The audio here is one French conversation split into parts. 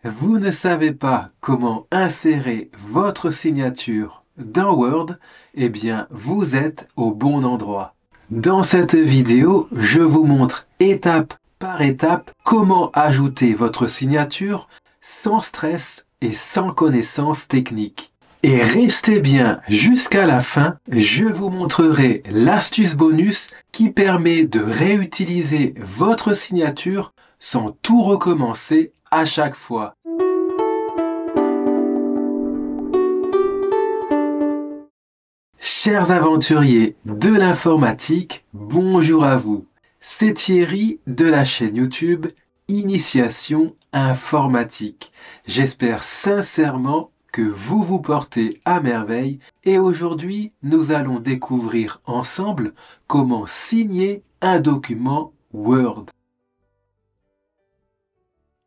Vous ne savez pas comment insérer votre signature dans Word? Eh bien, vous êtes au bon endroit. Dans cette vidéo, je vous montre étape par étape comment ajouter votre signature sans stress et sans connaissance technique. Et restez bien jusqu'à la fin, je vous montrerai l'astuce bonus qui permet de réutiliser votre signature sans tout recommencer à chaque fois. Chers aventuriers de l'informatique, bonjour à vous. C'est Thierry de la chaîne YouTube Initiation Informatique. J'espère sincèrement que vous vous portez à merveille et aujourd'hui nous allons découvrir ensemble comment signer un document Word.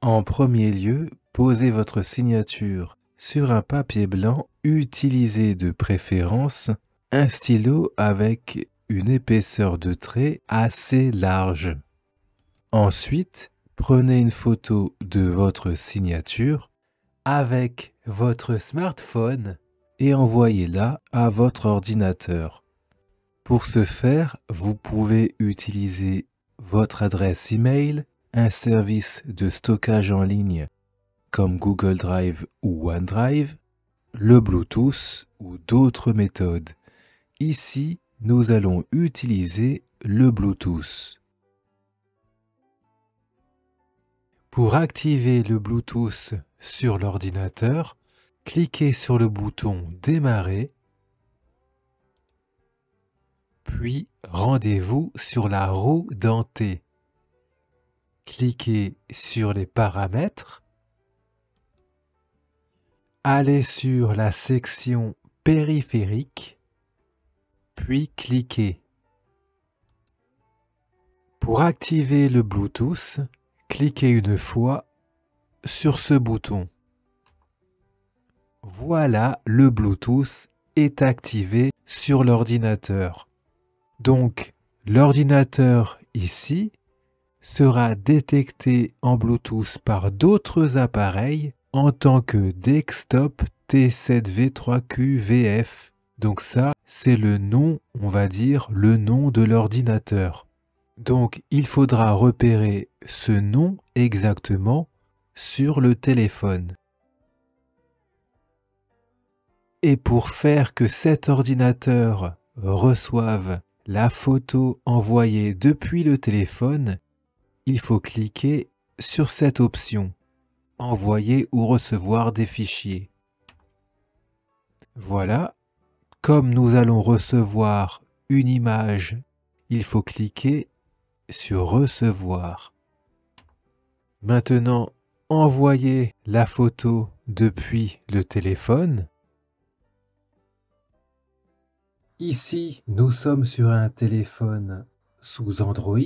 En premier lieu, posez votre signature sur un papier blanc. Utilisez de préférence un stylo avec une épaisseur de trait assez large. Ensuite, prenez une photo de votre signature avec votre smartphone et envoyez-la à votre ordinateur. Pour ce faire, vous pouvez utiliser votre adresse email, un service de stockage en ligne comme Google Drive ou OneDrive, le Bluetooth ou d'autres méthodes. Ici, nous allons utiliser le Bluetooth. Pour activer le Bluetooth sur l'ordinateur, cliquez sur le bouton Démarrer, puis rendez-vous sur la roue dentée. Cliquez sur les paramètres, allez sur la section périphérique, puis cliquez. Pour activer le Bluetooth, cliquez une fois sur ce bouton. Voilà, le Bluetooth est activé sur l'ordinateur. Donc, l'ordinateur ici sera détecté en Bluetooth par d'autres appareils en tant que desktop T7V3QVF. Donc ça, c'est le nom, on va dire, le nom de l'ordinateur. Donc, il faudra repérer ce nom exactement sur le téléphone. Et pour faire que cet ordinateur reçoive la photo envoyée depuis le téléphone, il faut cliquer sur cette option « Envoyer ou recevoir des fichiers ». Voilà, comme nous allons recevoir une image, il faut cliquer sur « Recevoir ». Maintenant, envoyez la photo depuis le téléphone. Ici, nous sommes sur un téléphone sous Android.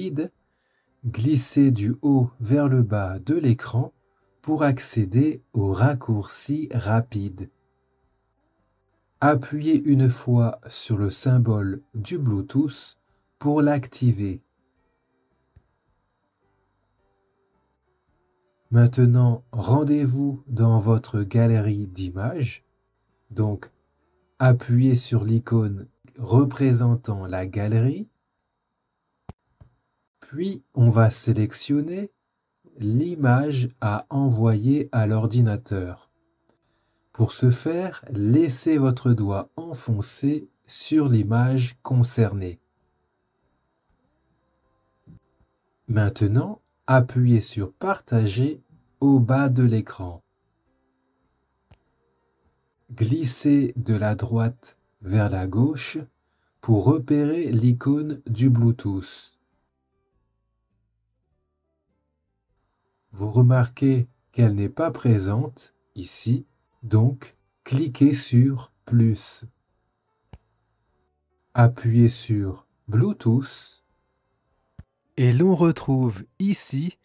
Glissez du haut vers le bas de l'écran pour accéder aux raccourcis rapides. Appuyez une fois sur le symbole du Bluetooth pour l'activer. Maintenant, rendez-vous dans votre galerie d'images. Donc, appuyez sur l'icône représentant la galerie. Puis, on va sélectionner l'image à envoyer à l'ordinateur. Pour ce faire, laissez votre doigt enfoncé sur l'image concernée. Maintenant, appuyez sur Partager au bas de l'écran. Glissez de la droite vers la gauche pour repérer l'icône du Bluetooth. Vous remarquez qu'elle n'est pas présente ici, donc cliquez sur plus. Appuyez sur Bluetooth et l'on retrouve ici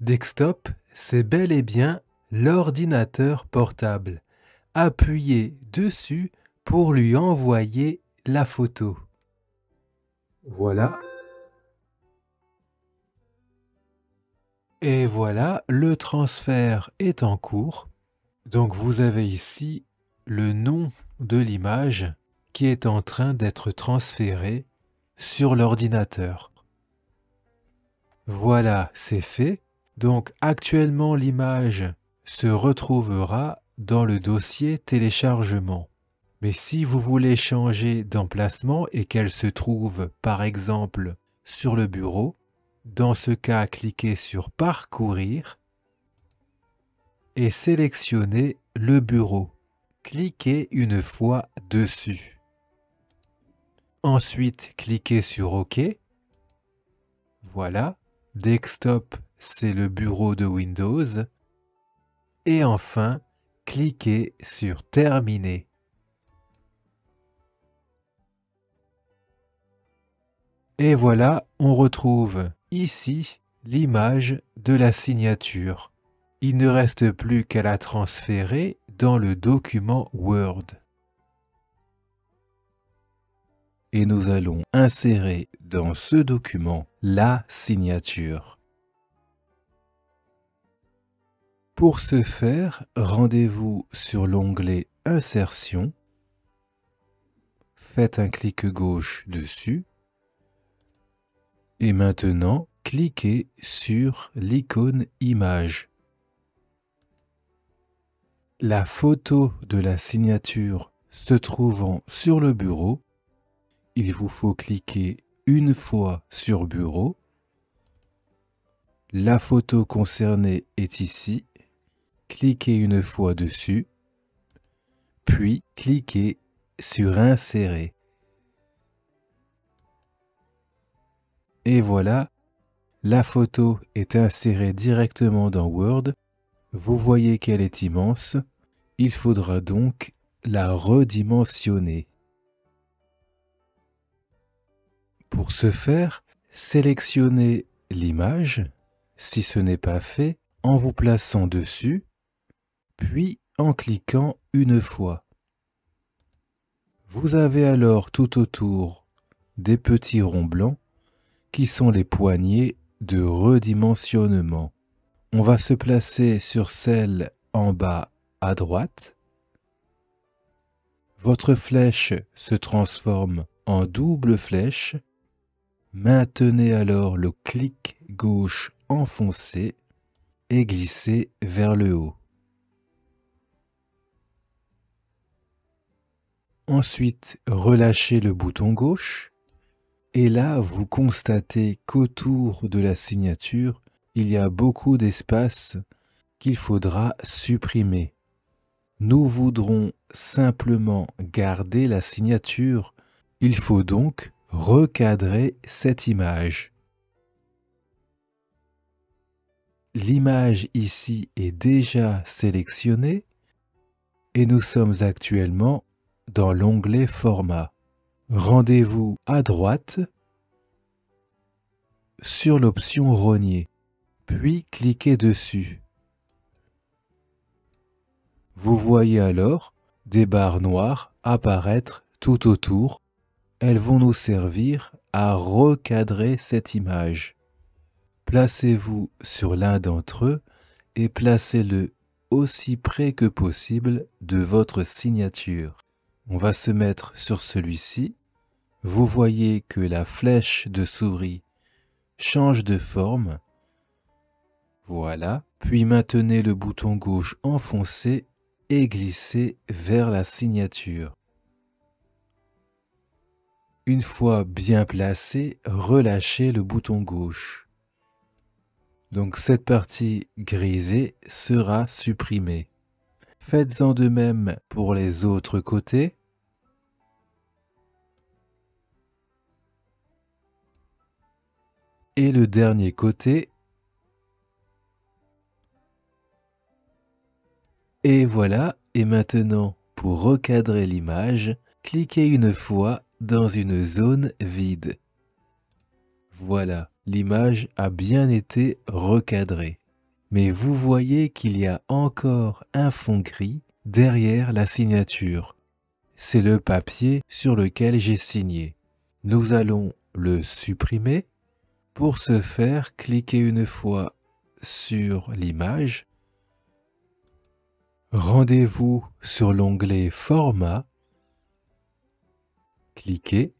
Desktop, c'est bel et bien l'ordinateur portable. Appuyez dessus pour lui envoyer la photo. Voilà. Et voilà, le transfert est en cours. Donc vous avez ici le nom de l'image qui est en train d'être transférée sur l'ordinateur. Voilà, c'est fait. Donc actuellement, l'image se retrouvera dans le dossier téléchargement. Mais si vous voulez changer d'emplacement et qu'elle se trouve par exemple sur le bureau, dans ce cas, cliquez sur Parcourir et sélectionnez le bureau. Cliquez une fois dessus. Ensuite, cliquez sur OK. Voilà, Desktop, c'est le bureau de Windows. Et enfin, cliquez sur Terminer. Et voilà, on retrouve ici l'image de la signature. Il ne reste plus qu'à la transférer dans le document Word. Et nous allons insérer dans ce document la signature. Pour ce faire, rendez-vous sur l'onglet Insertion. Faites un clic gauche dessus. Et maintenant, cliquez sur l'icône Image. La photo de la signature se trouvant sur le bureau, il vous faut cliquer une fois sur Bureau. La photo concernée est ici. Cliquez une fois dessus, puis cliquez sur Insérer. Et voilà, la photo est insérée directement dans Word. Vous voyez qu'elle est immense. Il faudra donc la redimensionner. Pour ce faire, sélectionnez l'image, si ce n'est pas fait, en vous plaçant dessus, puis en cliquant une fois. Vous avez alors tout autour des petits ronds blancs qui sont les poignées de redimensionnement. On va se placer sur celle en bas à droite. Votre flèche se transforme en double flèche. Maintenez alors le clic gauche enfoncé et glissez vers le haut. Ensuite, relâchez le bouton gauche et là, vous constatez qu'autour de la signature, il y a beaucoup d'espace qu'il faudra supprimer. Nous voudrons simplement garder la signature. Il faut donc recadrer cette image. L'image ici est déjà sélectionnée et nous sommes actuellement dans l'onglet Format. Rendez-vous à droite sur l'option Rogner, puis cliquez dessus. Vous voyez alors des barres noires apparaître tout autour. Elles vont nous servir à recadrer cette image. Placez-vous sur l'un d'entre eux et placez-le aussi près que possible de votre signature. On va se mettre sur celui-ci. Vous voyez que la flèche de souris change de forme. Voilà. Puis maintenez le bouton gauche enfoncé et glissez vers la signature. Une fois bien placé, relâchez le bouton gauche. Donc cette partie grisée sera supprimée. Faites-en de même pour les autres côtés. Et le dernier côté. Et voilà, et maintenant, pour recadrer l'image, cliquez une fois dans une zone vide. Voilà, l'image a bien été recadrée. Mais vous voyez qu'il y a encore un fond gris derrière la signature. C'est le papier sur lequel j'ai signé. Nous allons le supprimer. Pour ce faire, cliquez une fois sur l'image. Rendez-vous sur l'onglet Format. Cliquez.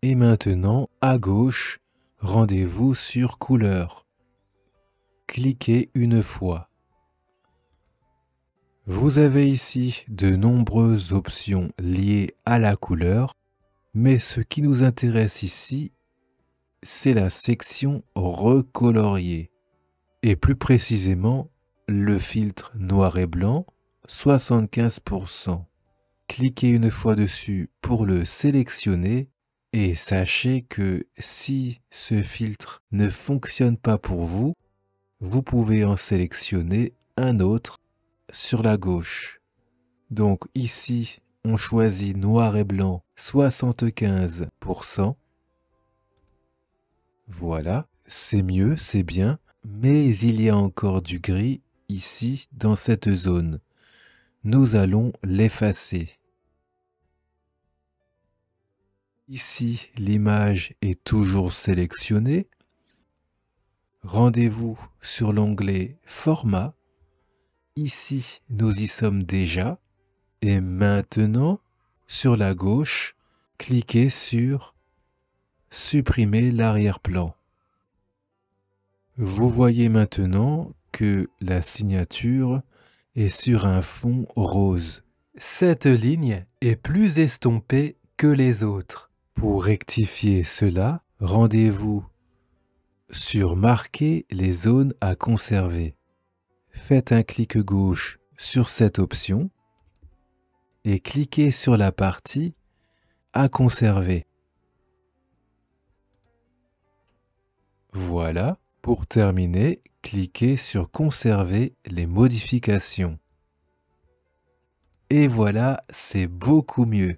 Et maintenant, à gauche, rendez-vous sur Couleur. Cliquez une fois. Vous avez ici de nombreuses options liées à la couleur, mais ce qui nous intéresse ici, c'est la section Recolorier, et plus précisément le filtre noir et blanc 75%. Cliquez une fois dessus pour le sélectionner et sachez que si ce filtre ne fonctionne pas pour vous, vous pouvez en sélectionner un autre sur la gauche. Donc ici, on choisit noir et blanc 75%. Voilà, c'est mieux, c'est bien, mais il y a encore du gris ici dans cette zone. Nous allons l'effacer. Ici, l'image est toujours sélectionnée. Rendez-vous sur l'onglet Format. Ici, nous y sommes déjà. Et maintenant, sur la gauche, cliquez sur Supprimer l'arrière-plan. Vous voyez maintenant que la signature est sur un fond rose. Cette ligne est plus estompée que les autres. Pour rectifier cela, rendez-vous sur Marquer les zones à conserver. Faites un clic gauche sur cette option et cliquez sur la partie à conserver. Voilà. Pour terminer, cliquez sur Conserver les modifications. Et voilà, c'est beaucoup mieux.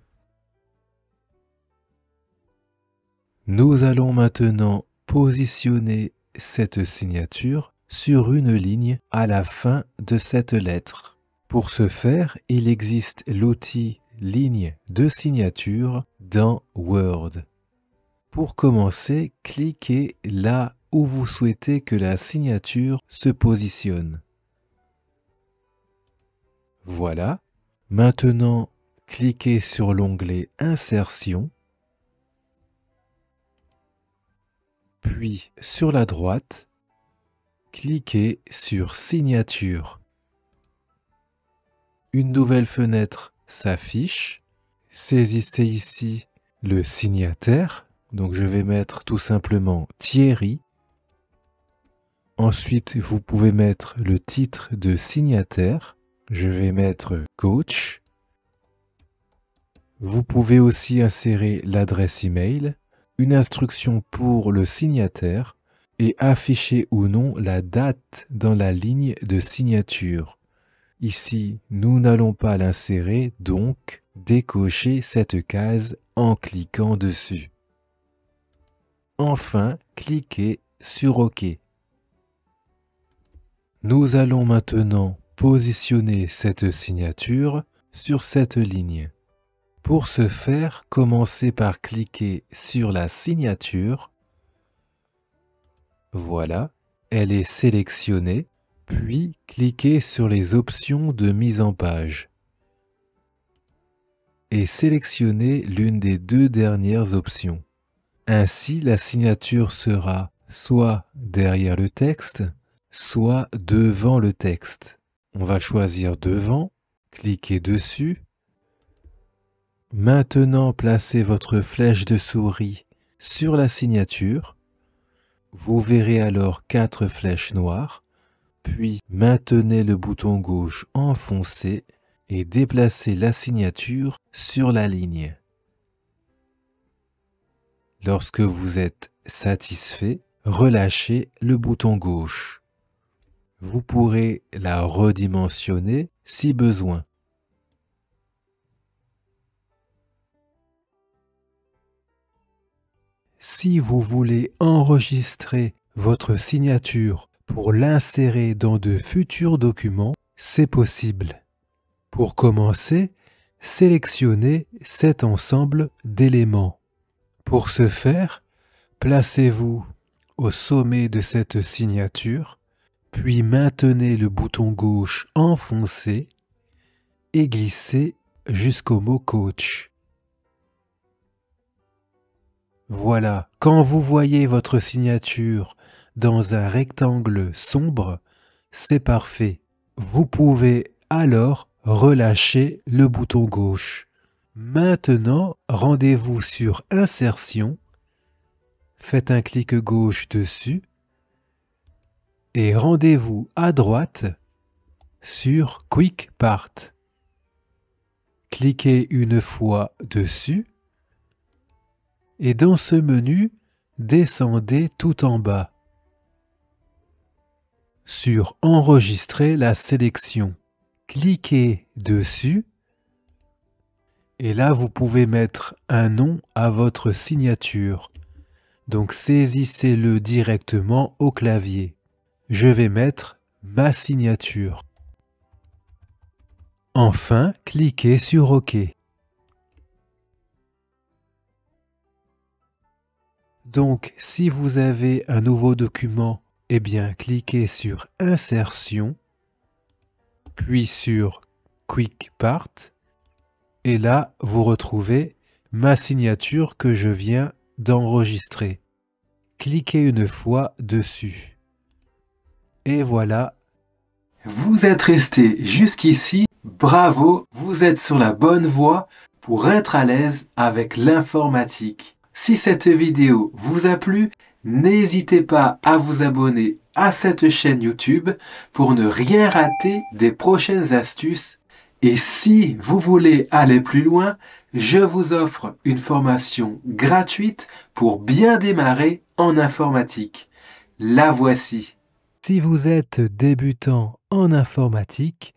Nous allons maintenant positionner cette signature sur une ligne à la fin de cette lettre. Pour ce faire, il existe l'outil Ligne de signature dans Word. Pour commencer, cliquez là où vous souhaitez que la signature se positionne. Voilà. Maintenant, cliquez sur l'onglet Insertion. Puis, sur la droite, cliquez sur Signature. Une nouvelle fenêtre s'affiche. Saisissez ici le signataire. Donc, je vais mettre tout simplement Thierry. Ensuite, vous pouvez mettre le titre de signataire. Je vais mettre Coach. Vous pouvez aussi insérer l'adresse email, une instruction pour le signataire et afficher ou non la date dans la ligne de signature. Ici, nous n'allons pas l'insérer, donc décochez cette case en cliquant dessus. Enfin, cliquez sur OK. Nous allons maintenant positionner cette signature sur cette ligne. Pour ce faire, commencez par cliquer sur la signature. Voilà, elle est sélectionnée. Puis, cliquez sur les options de mise en page. Et sélectionnez l'une des deux dernières options. Ainsi, la signature sera soit derrière le texte, soit devant le texte. On va choisir devant, cliquez dessus. Maintenant, placez votre flèche de souris sur la signature. Vous verrez alors 4 flèches noires. Puis, maintenez le bouton gauche enfoncé et déplacez la signature sur la ligne. Lorsque vous êtes satisfait, relâchez le bouton gauche. Vous pourrez la redimensionner si besoin. Si vous voulez enregistrer votre signature pour l'insérer dans de futurs documents, c'est possible. Pour commencer, sélectionnez cet ensemble d'éléments. Pour ce faire, placez-vous au sommet de cette signature puis maintenez le bouton gauche enfoncé et glissez jusqu'au mot coach. Voilà, quand vous voyez votre signature dans un rectangle sombre, c'est parfait. Vous pouvez alors relâcher le bouton gauche. Maintenant, rendez-vous sur Insertion, faites un clic gauche dessus et rendez-vous à droite sur Quick Part. Cliquez une fois dessus et dans ce menu, descendez tout en bas sur Enregistrer la sélection. Cliquez dessus et là vous pouvez mettre un nom à votre signature. Donc saisissez-le directement au clavier. Je vais mettre ma signature. Enfin, cliquez sur OK. Donc, si vous avez un nouveau document, eh bien, cliquez sur Insertion, puis sur Quick Part, et là, vous retrouvez ma signature que je viens d'enregistrer. Cliquez une fois dessus. Et voilà. Vous êtes resté jusqu'ici, bravo, vous êtes sur la bonne voie pour être à l'aise avec l'informatique. Si cette vidéo vous a plu, n'hésitez pas à vous abonner à cette chaîne YouTube pour ne rien rater des prochaines astuces. Et si vous voulez aller plus loin, je vous offre une formation gratuite pour bien démarrer en informatique. La voici. Si vous êtes débutant en informatique,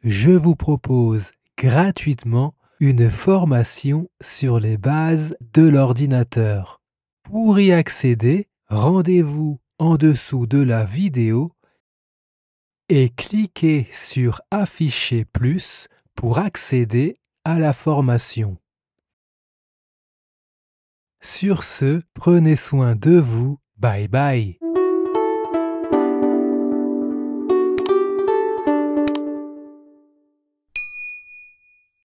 je vous propose gratuitement une formation sur les bases de l'ordinateur. Pour y accéder, rendez-vous en dessous de la vidéo et cliquez sur Afficher plus pour accéder à la formation. Sur ce, prenez soin de vous. Bye bye.